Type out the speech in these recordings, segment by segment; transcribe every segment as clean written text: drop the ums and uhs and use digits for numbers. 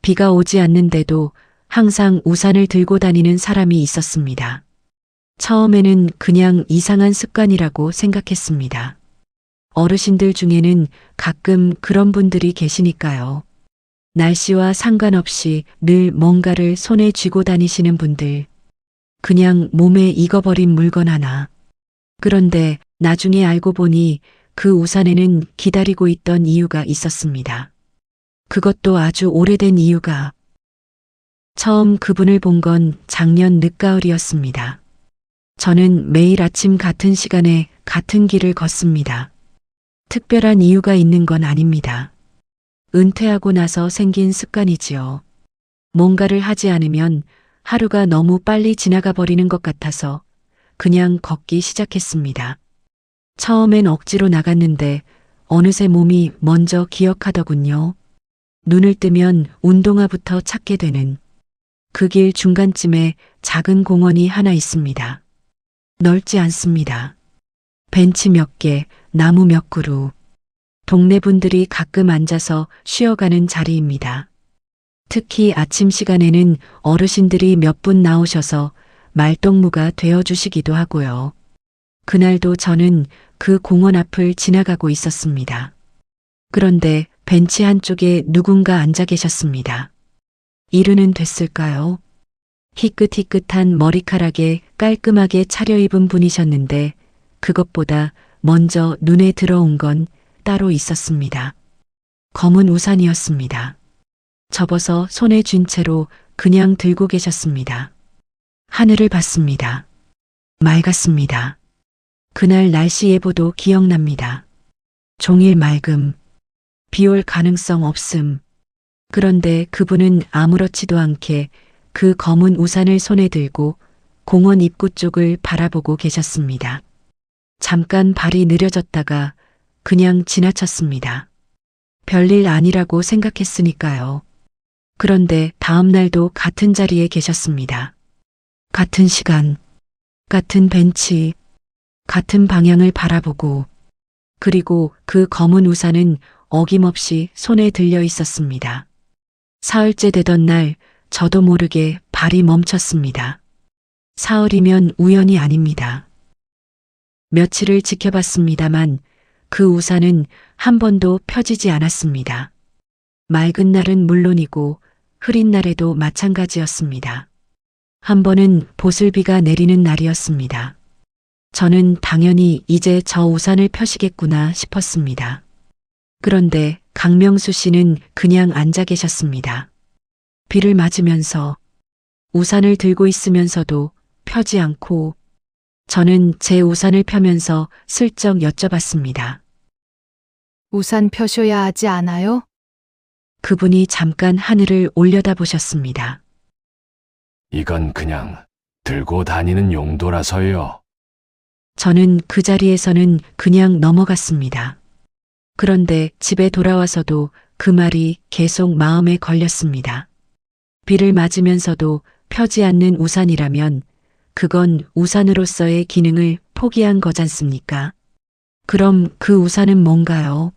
비가 오지 않는데도 항상 우산을 들고 다니는 사람이 있었습니다. 처음에는 그냥 이상한 습관이라고 생각했습니다. 어르신들 중에는 가끔 그런 분들이 계시니까요. 날씨와 상관없이 늘 뭔가를 손에 쥐고 다니시는 분들. 그냥 몸에 익어버린 물건 하나. 그런데 나중에 알고 보니 그 우산에는 기다리고 있던 이유가 있었습니다. 그것도 아주 오래된 이유가. 처음 그분을 본 건 작년 늦가을이었습니다. 저는 매일 아침 같은 시간에 같은 길을 걷습니다. 특별한 이유가 있는 건 아닙니다. 은퇴하고 나서 생긴 습관이지요. 뭔가를 하지 않으면 하루가 너무 빨리 지나가 버리는 것 같아서 그냥 걷기 시작했습니다. 처음엔 억지로 나갔는데 어느새 몸이 먼저 기억하더군요. 눈을 뜨면 운동화부터 찾게 되는. 그 길 중간쯤에 작은 공원이 하나 있습니다. 넓지 않습니다. 벤치 몇 개, 나무 몇 그루. 동네 분들이 가끔 앉아서 쉬어가는 자리입니다. 특히 아침 시간에는 어르신들이 몇 분 나오셔서 말동무가 되어주시기도 하고요. 그날도 저는 그 공원 앞을 지나가고 있었습니다. 그런데 벤치 한쪽에 누군가 앉아 계셨습니다. 이르는 됐을까요? 희끗희끗한 머리카락에 깔끔하게 차려입은 분이셨는데 그것보다 먼저 눈에 들어온 건 따로 있었습니다. 검은 우산이었습니다. 접어서 손에 쥔 채로 그냥 들고 계셨습니다. 하늘을 봤습니다. 맑았습니다. 그날 날씨 예보도 기억납니다. 종일 맑음, 비올 가능성 없음. 그런데 그분은 아무렇지도 않게 그 검은 우산을 손에 들고 공원 입구 쪽을 바라보고 계셨습니다. 잠깐 발이 느려졌다가 그냥 지나쳤습니다. 별일 아니라고 생각했으니까요. 그런데 다음 날도 같은 자리에 계셨습니다. 같은 시간, 같은 벤치, 같은 방향을 바라보고, 그리고 그 검은 우산은 어김없이 손에 들려 있었습니다. 사흘째 되던 날 저도 모르게 발이 멈췄습니다. 사흘이면 우연이 아닙니다. 며칠을 지켜봤습니다만 그 우산은 한 번도 펴지지 않았습니다. 맑은 날은 물론이고 흐린 날에도 마찬가지였습니다. 한 번은 보슬비가 내리는 날이었습니다. 저는 당연히 이제 저 우산을 펴시겠구나 싶었습니다. 그런데 강명수 씨는 그냥 앉아 계셨습니다. 비를 맞으면서 우산을 들고 있으면서도 펴지 않고 저는 제 우산을 펴면서 슬쩍 여쭤봤습니다. 우산 펴셔야 하지 않아요? 그분이 잠깐 하늘을 올려다보셨습니다. 이건 그냥 들고 다니는 용도라서요. 저는 그 자리에서는 그냥 넘어갔습니다. 그런데 집에 돌아와서도 그 말이 계속 마음에 걸렸습니다. 비를 맞으면서도 펴지 않는 우산이라면 그건 우산으로서의 기능을 포기한 거잖습니까? 그럼 그 우산은 뭔가요?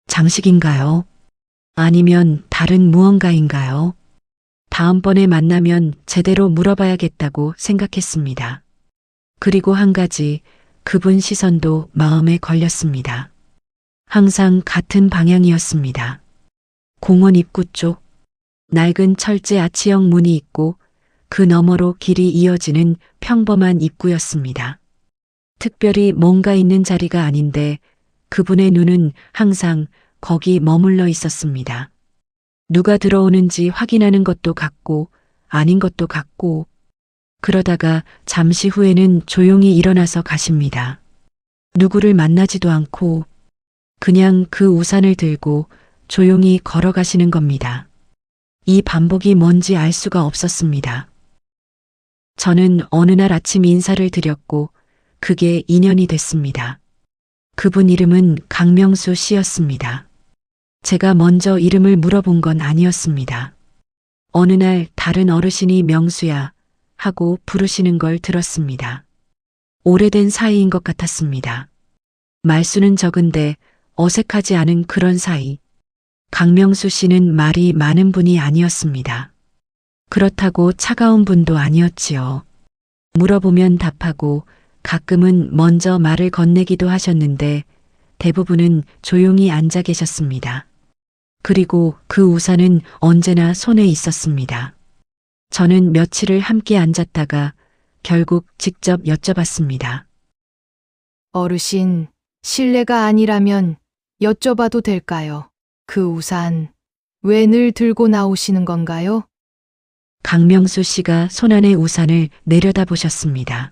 장식인가요? 아니면 다른 무언가인가요? 다음번에 만나면 제대로 물어봐야겠다고 생각했습니다. 그리고 한 가지, 그분 시선도 마음에 걸렸습니다. 항상 같은 방향이었습니다. 공원 입구 쪽, 낡은 철제 아치형 문이 있고 그 너머로 길이 이어지는 평범한 입구였습니다. 특별히 뭔가 있는 자리가 아닌데 그분의 눈은 항상 거기 머물러 있었습니다. 누가 들어오는지 확인하는 것도 같고 아닌 것도 같고 그러다가 잠시 후에는 조용히 일어나서 가십니다. 누구를 만나지도 않고 그냥 그 우산을 들고 조용히 걸어가시는 겁니다. 이 반복이 뭔지 알 수가 없었습니다. 저는 어느 날 아침 인사를 드렸고 그게 인연이 됐습니다. 그분 이름은 강명수 씨였습니다. 제가 먼저 이름을 물어본 건 아니었습니다. 어느 날 다른 어르신이 명수야 하고 부르시는 걸 들었습니다. 오래된 사이인 것 같았습니다. 말수는 적은데 어색하지 않은 그런 사이. 강명수 씨는 말이 많은 분이 아니었습니다. 그렇다고 차가운 분도 아니었지요. 물어보면 답하고 가끔은 먼저 말을 건네기도 하셨는데 대부분은 조용히 앉아 계셨습니다. 그리고 그 우산은 언제나 손에 있었습니다. 저는 며칠을 함께 앉았다가 결국 직접 여쭤봤습니다. 어르신, 실례가 아니라면 여쭤봐도 될까요? 그 우산, 왜 늘 들고 나오시는 건가요? 강명수 씨가 손안의 우산을 내려다보셨습니다.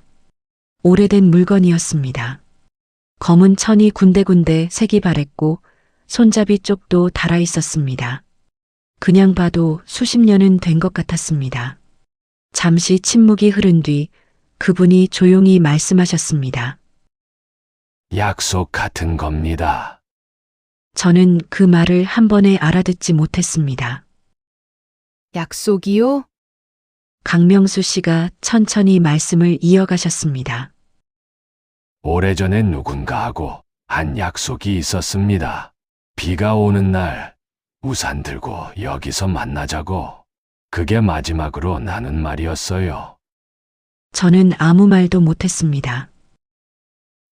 오래된 물건이었습니다. 검은 천이 군데군데 색이 바랬고 손잡이 쪽도 달아 있었습니다. 그냥 봐도 수십 년은 된 것 같았습니다. 잠시 침묵이 흐른 뒤 그분이 조용히 말씀하셨습니다. 약속 같은 겁니다. 저는 그 말을 한 번에 알아듣지 못했습니다. 약속이요? 강명수 씨가 천천히 말씀을 이어가셨습니다. 오래전에 누군가하고 한 약속이 있었습니다. 비가 오는 날 우산 들고 여기서 만나자고. 그게 마지막으로 나눈 말이었어요. 저는 아무 말도 못했습니다.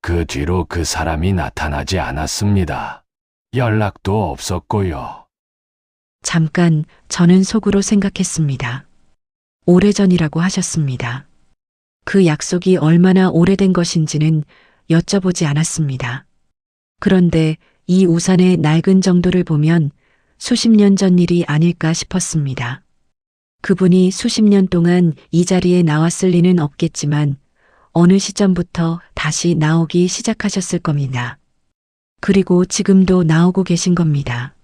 그 뒤로 그 사람이 나타나지 않았습니다. 연락도 없었고요. 잠깐 저는 속으로 생각했습니다. 오래전이라고 하셨습니다. 그 약속이 얼마나 오래된 것인지는 여쭤보지 않았습니다. 그런데 이 우산의 낡은 정도를 보면 수십 년 전 일이 아닐까 싶었습니다. 그분이 수십 년 동안 이 자리에 나왔을 리는 없겠지만 어느 시점부터 다시 나오기 시작하셨을 겁니다. 그리고 지금도 나오고 계신 겁니다.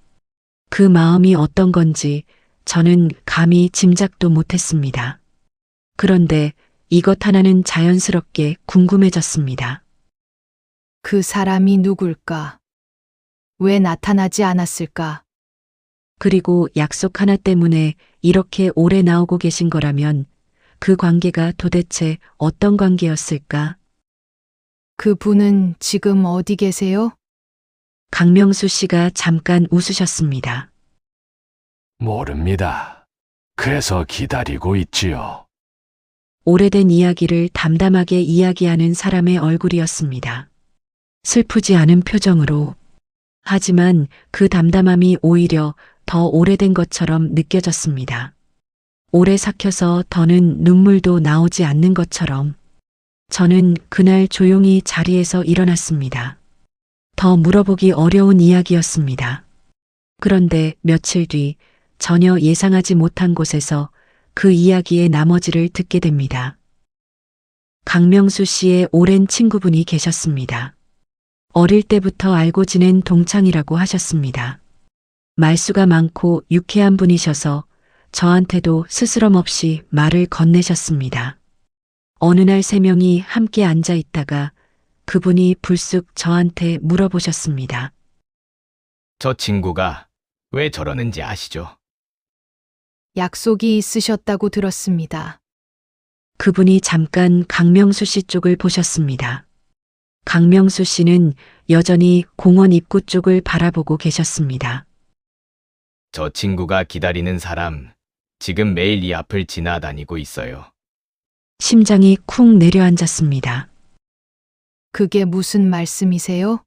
그 마음이 어떤 건지 저는 감히 짐작도 못했습니다. 그런데 이것 하나는 자연스럽게 궁금해졌습니다. 그 사람이 누굴까? 왜 나타나지 않았을까? 그리고 약속 하나 때문에 이렇게 오래 나오고 계신 거라면 그 관계가 도대체 어떤 관계였을까? 그 분은 지금 어디 계세요? 강명수 씨가 잠깐 웃으셨습니다. 모릅니다. 그래서 기다리고 있지요. 오래된 이야기를 담담하게 이야기하는 사람의 얼굴이었습니다. 슬프지 않은 표정으로. 하지만 그 담담함이 오히려 더 오래된 것처럼 느껴졌습니다. 오래 삭혀서 더는 눈물도 나오지 않는 것처럼. 저는 그날 조용히 자리에서 일어났습니다. 더 물어보기 어려운 이야기였습니다. 그런데 며칠 뒤 전혀 예상하지 못한 곳에서 그 이야기의 나머지를 듣게 됩니다. 강명수 씨의 오랜 친구분이 계셨습니다. 어릴 때부터 알고 지낸 동창이라고 하셨습니다. 말수가 많고 유쾌한 분이셔서 저한테도 스스럼 없이 말을 건네셨습니다. 어느 날 세 명이 함께 앉아 있다가 그분이 불쑥 저한테 물어보셨습니다. 저 친구가 왜 저러는지 아시죠? 약속이 있으셨다고 들었습니다. 그분이 잠깐 강명수 씨 쪽을 보셨습니다. 강명수 씨는 여전히 공원 입구 쪽을 바라보고 계셨습니다. 저 친구가 기다리는 사람 지금 매일 이 앞을 지나다니고 있어요. 심장이 쿵 내려앉았습니다. 그게 무슨 말씀이세요?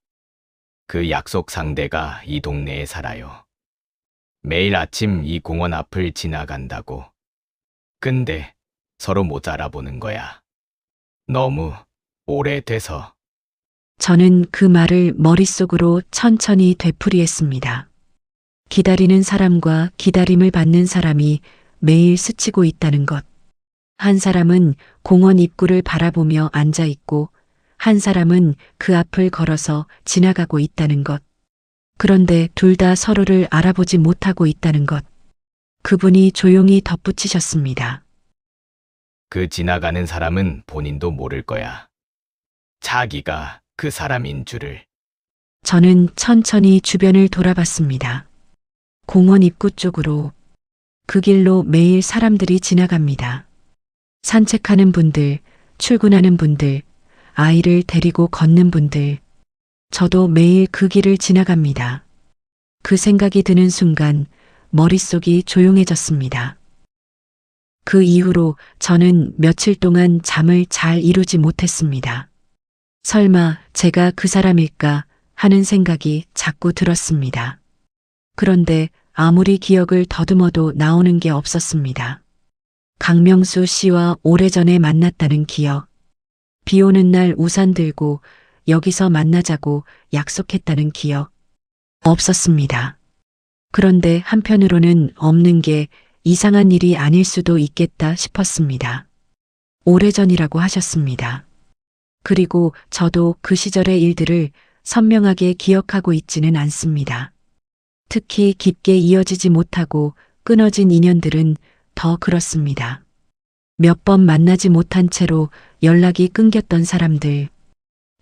그 약속 상대가 이 동네에 살아요. 매일 아침 이 공원 앞을 지나간다고. 근데 서로 못 알아보는 거야. 너무 오래돼서. 저는 그 말을 머릿속으로 천천히 되풀이했습니다. 기다리는 사람과 기다림을 받는 사람이 매일 스치고 있다는 것. 한 사람은 공원 입구를 바라보며 앉아 있고 한 사람은 그 앞을 걸어서 지나가고 있다는 것. 그런데 둘 다 서로를 알아보지 못하고 있다는 것. 그분이 조용히 덧붙이셨습니다. 그 지나가는 사람은 본인도 모를 거야. 자기가 그 사람인 줄을. 저는 천천히 주변을 돌아봤습니다. 공원 입구 쪽으로. 그 길로 매일 사람들이 지나갑니다. 산책하는 분들, 출근하는 분들, 아이를 데리고 걷는 분들. 저도 매일 그 길을 지나갑니다. 그 생각이 드는 순간 머릿속이 조용해졌습니다. 그 이후로 저는 며칠 동안 잠을 잘 이루지 못했습니다. 설마 제가 그 사람일까 하는 생각이 자꾸 들었습니다. 그런데 아무리 기억을 더듬어도 나오는 게 없었습니다. 강명수 씨와 오래전에 만났다는 기억, 비 오는 날 우산 들고 여기서 만나자고 약속했다는 기억, 없었습니다. 그런데 한편으로는 없는 게 이상한 일이 아닐 수도 있겠다 싶었습니다. 오래전이라고 하셨습니다. 그리고 저도 그 시절의 일들을 선명하게 기억하고 있지는 않습니다. 특히 깊게 이어지지 못하고 끊어진 인연들은 더 그렇습니다. 몇 번 만나지 못한 채로 연락이 끊겼던 사람들,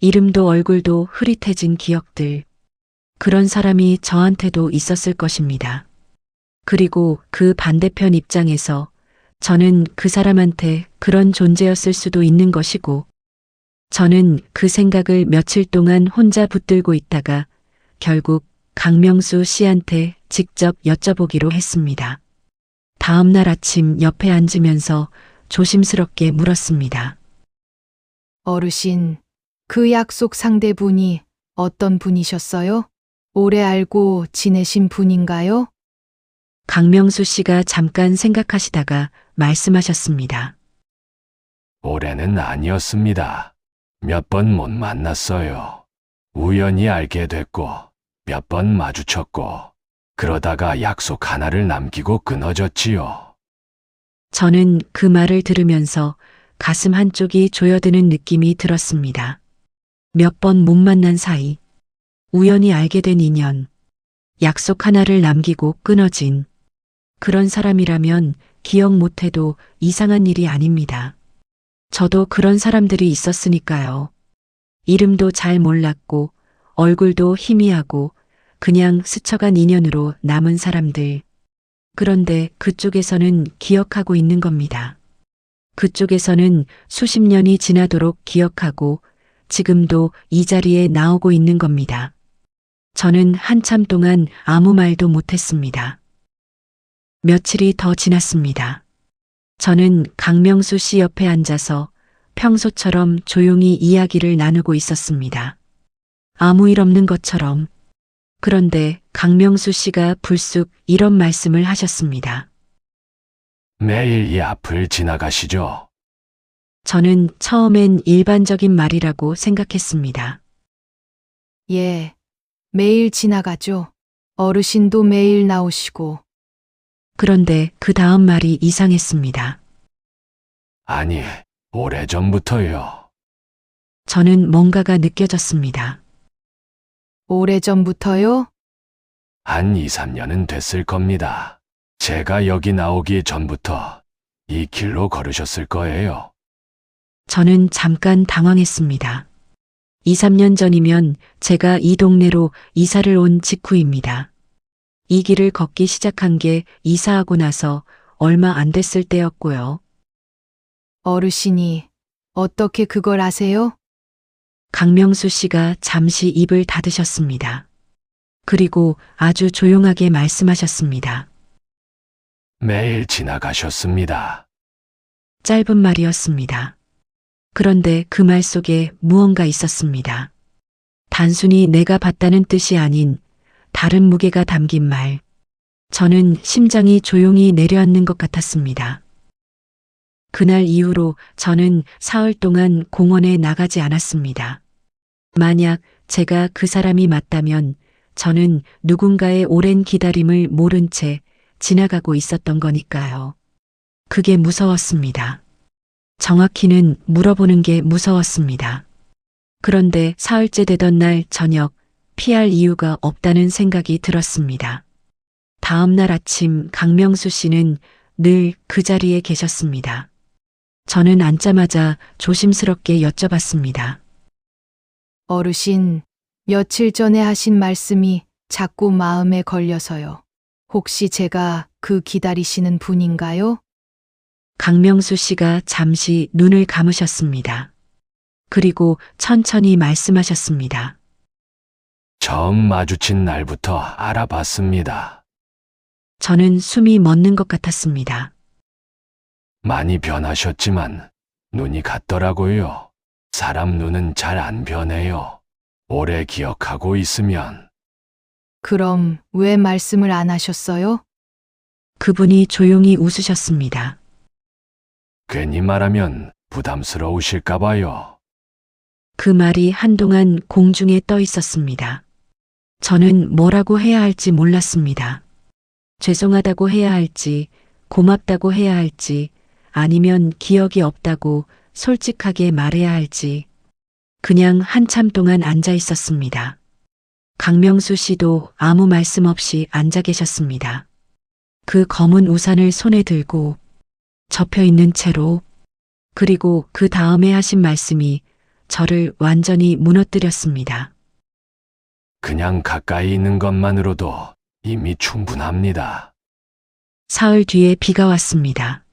이름도 얼굴도 흐릿해진 기억들, 그런 사람이 저한테도 있었을 것입니다. 그리고 그 반대편 입장에서 저는 그 사람한테 그런 존재였을 수도 있는 것이고, 저는 그 생각을 며칠 동안 혼자 붙들고 있다가 결국 강명수 씨한테 직접 여쭤보기로 했습니다. 다음 날 아침 옆에 앉으면서 조심스럽게 물었습니다. 어르신, 그 약속 상대분이 어떤 분이셨어요? 오래 알고 지내신 분인가요? 강명수 씨가 잠깐 생각하시다가 말씀하셨습니다. 올해는 아니었습니다. 몇 번 못 만났어요. 우연히 알게 됐고, 몇 번 마주쳤고, 그러다가 약속 하나를 남기고 끊어졌지요. 저는 그 말을 들으면서 가슴 한쪽이 조여드는 느낌이 들었습니다. 몇 번 못 만난 사이, 우연히 알게 된 인연, 약속 하나를 남기고 끊어진 그런 사람이라면 기억 못해도 이상한 일이 아닙니다. 저도 그런 사람들이 있었으니까요. 이름도 잘 몰랐고 얼굴도 희미하고 그냥 스쳐간 인연으로 남은 사람들. 그런데 그쪽에서는 기억하고 있는 겁니다. 그쪽에서는 수십 년이 지나도록 기억하고 지금도 이 자리에 나오고 있는 겁니다. 저는 한참 동안 아무 말도 못했습니다. 며칠이 더 지났습니다. 저는 강명수 씨 옆에 앉아서 평소처럼 조용히 이야기를 나누고 있었습니다. 아무 일 없는 것처럼. 그런데 강명수 씨가 불쑥 이런 말씀을 하셨습니다. 매일 이 앞을 지나가시죠. 저는 처음엔 일반적인 말이라고 생각했습니다. 예, 매일 지나가죠. 어르신도 매일 나오시고. 그런데 그 다음 말이 이상했습니다. 아니, 오래전부터요. 저는 뭔가가 느껴졌습니다. 오래전부터요? 한 2, 3년은 됐을 겁니다. 제가 여기 나오기 전부터 이 길로 걸으셨을 거예요. 저는 잠깐 당황했습니다. 2, 3년 전이면 제가 이 동네로 이사를 온 직후입니다. 이 길을 걷기 시작한 게 이사하고 나서 얼마 안 됐을 때였고요. 어르신이 어떻게 그걸 아세요? 강명수 씨가 잠시 입을 닫으셨습니다. 그리고 아주 조용하게 말씀하셨습니다. 매일 지나가셨습니다. 짧은 말이었습니다. 그런데 그 말 속에 무언가 있었습니다. 단순히 내가 봤다는 뜻이 아닌 다른 무게가 담긴 말. 저는 심장이 조용히 내려앉는 것 같았습니다. 그날 이후로 저는 사흘 동안 공원에 나가지 않았습니다. 만약 제가 그 사람이 맞다면 저는 누군가의 오랜 기다림을 모른 채 지나가고 있었던 거니까요. 그게 무서웠습니다. 정확히는 물어보는 게 무서웠습니다. 그런데 사흘째 되던 날 저녁 피할 이유가 없다는 생각이 들었습니다. 다음 날 아침 강명수 씨는 늘 그 자리에 계셨습니다. 저는 앉자마자 조심스럽게 여쭤봤습니다. 어르신, 며칠 전에 하신 말씀이 자꾸 마음에 걸려서요. 혹시 제가 그 기다리시는 분인가요? 강명수 씨가 잠시 눈을 감으셨습니다. 그리고 천천히 말씀하셨습니다. 처음 마주친 날부터 알아봤습니다. 저는 숨이 멎는 것 같았습니다. 많이 변하셨지만 눈이 같더라고요. 사람 눈은 잘 안 변해요. 오래 기억하고 있으면. 그럼 왜 말씀을 안 하셨어요? 그분이 조용히 웃으셨습니다. 괜히 말하면 부담스러우실까봐요. 그 말이 한동안 공중에 떠 있었습니다. 저는 뭐라고 해야 할지 몰랐습니다. 죄송하다고 해야 할지, 고맙다고 해야 할지, 아니면 기억이 없다고 솔직하게 말해야 할지, 그냥 한참 동안 앉아 있었습니다. 강명수 씨도 아무 말씀 없이 앉아 계셨습니다. 그 검은 우산을 손에 들고 접혀 있는 채로, 그리고 그 다음에 하신 말씀이 저를 완전히 무너뜨렸습니다. 그냥 가까이 있는 것만으로도 이미 충분합니다. 사흘 뒤에 비가 왔습니다.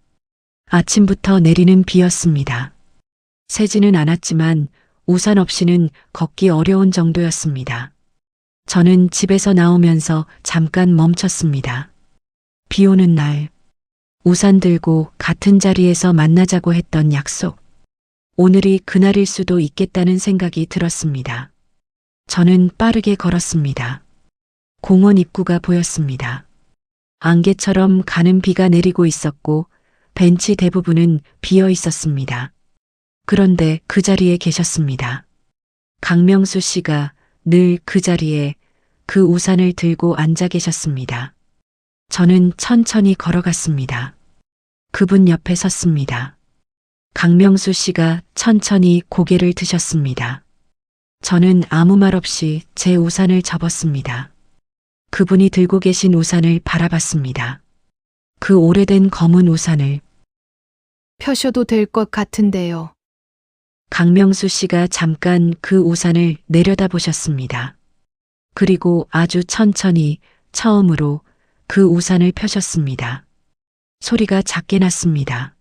아침부터 내리는 비였습니다. 새지는 않았지만 우산 없이는 걷기 어려운 정도였습니다. 저는 집에서 나오면서 잠깐 멈췄습니다. 비 오는 날, 우산 들고 같은 자리에서 만나자고 했던 약속. 오늘이 그날일 수도 있겠다는 생각이 들었습니다. 저는 빠르게 걸었습니다. 공원 입구가 보였습니다. 안개처럼 가는 비가 내리고 있었고 벤치 대부분은 비어 있었습니다. 그런데 그 자리에 계셨습니다. 강명수 씨가 늘 그 자리에 그 우산을 들고 앉아 계셨습니다. 저는 천천히 걸어갔습니다. 그분 옆에 섰습니다. 강명수 씨가 천천히 고개를 드셨습니다. 저는 아무 말 없이 제 우산을 접었습니다. 그분이 들고 계신 우산을 바라봤습니다. 그 오래된 검은 우산을. 펴셔도 될 것 같은데요. 강명수 씨가 잠깐 그 우산을 내려다보셨습니다. 그리고 아주 천천히 처음으로 그 우산을 펴셨습니다. 소리가 작게 났습니다.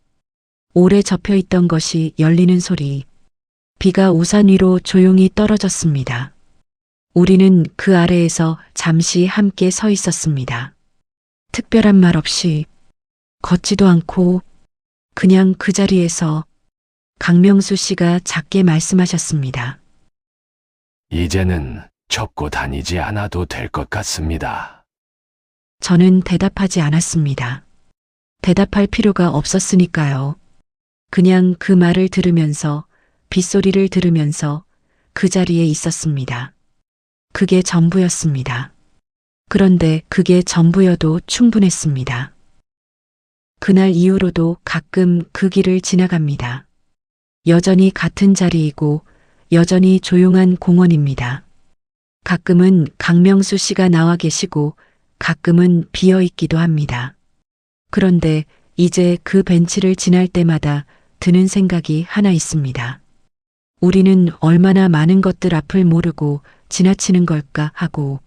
오래 접혀 있던 것이 열리는 소리. 비가 우산 위로 조용히 떨어졌습니다. 우리는 그 아래에서 잠시 함께 서 있었습니다. 특별한 말 없이, 걷지도 않고, 그냥 그 자리에서 강명수 씨가 작게 말씀하셨습니다. 이제는 접고 다니지 않아도 될 것 같습니다. 저는 대답하지 않았습니다. 대답할 필요가 없었으니까요. 그냥 그 말을 들으면서, 빗소리를 들으면서 그 자리에 있었습니다. 그게 전부였습니다. 그런데 그게 전부여도 충분했습니다. 그날 이후로도 가끔 그 길을 지나갑니다. 여전히 같은 자리이고 여전히 조용한 공원입니다. 가끔은 강명수 씨가 나와 계시고 가끔은 비어 있기도 합니다. 그런데 이제 그 벤치를 지날 때마다 드는 생각이 하나 있습니다. 우리는 얼마나 많은 것들 앞을 모르고 지나치는 걸까 하고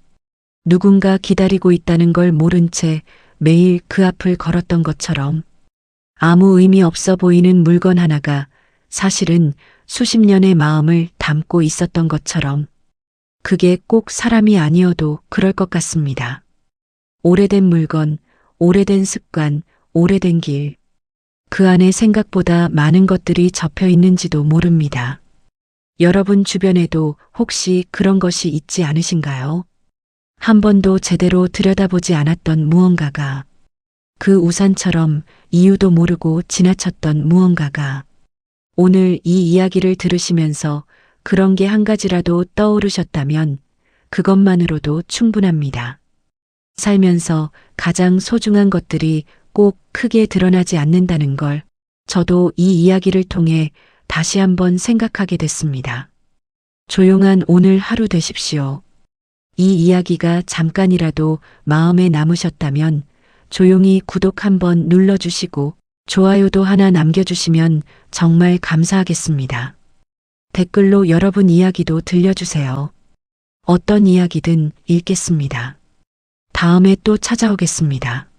누군가 기다리고 있다는 걸 모른 채 매일 그 앞을 걸었던 것처럼 아무 의미 없어 보이는 물건 하나가 사실은 수십 년의 마음을 담고 있었던 것처럼 그게 꼭 사람이 아니어도 그럴 것 같습니다. 오래된 물건, 오래된 습관, 오래된 길. 그 안에 생각보다 많은 것들이 접혀 있는지도 모릅니다. 여러분 주변에도 혹시 그런 것이 있지 않으신가요? 한 번도 제대로 들여다보지 않았던 무언가가, 그 우산처럼 이유도 모르고 지나쳤던 무언가가, 오늘 이 이야기를 들으시면서 그런 게 한 가지라도 떠오르셨다면 그것만으로도 충분합니다. 살면서 가장 소중한 것들이 꼭 크게 드러나지 않는다는 걸 저도 이 이야기를 통해 다시 한번 생각하게 됐습니다. 조용한 오늘 하루 되십시오. 이 이야기가 잠깐이라도 마음에 남으셨다면 조용히 구독 한번 눌러주시고 좋아요도 하나 남겨주시면 정말 감사하겠습니다. 댓글로 여러분 이야기도 들려주세요. 어떤 이야기든 읽겠습니다. 다음에 또 찾아오겠습니다.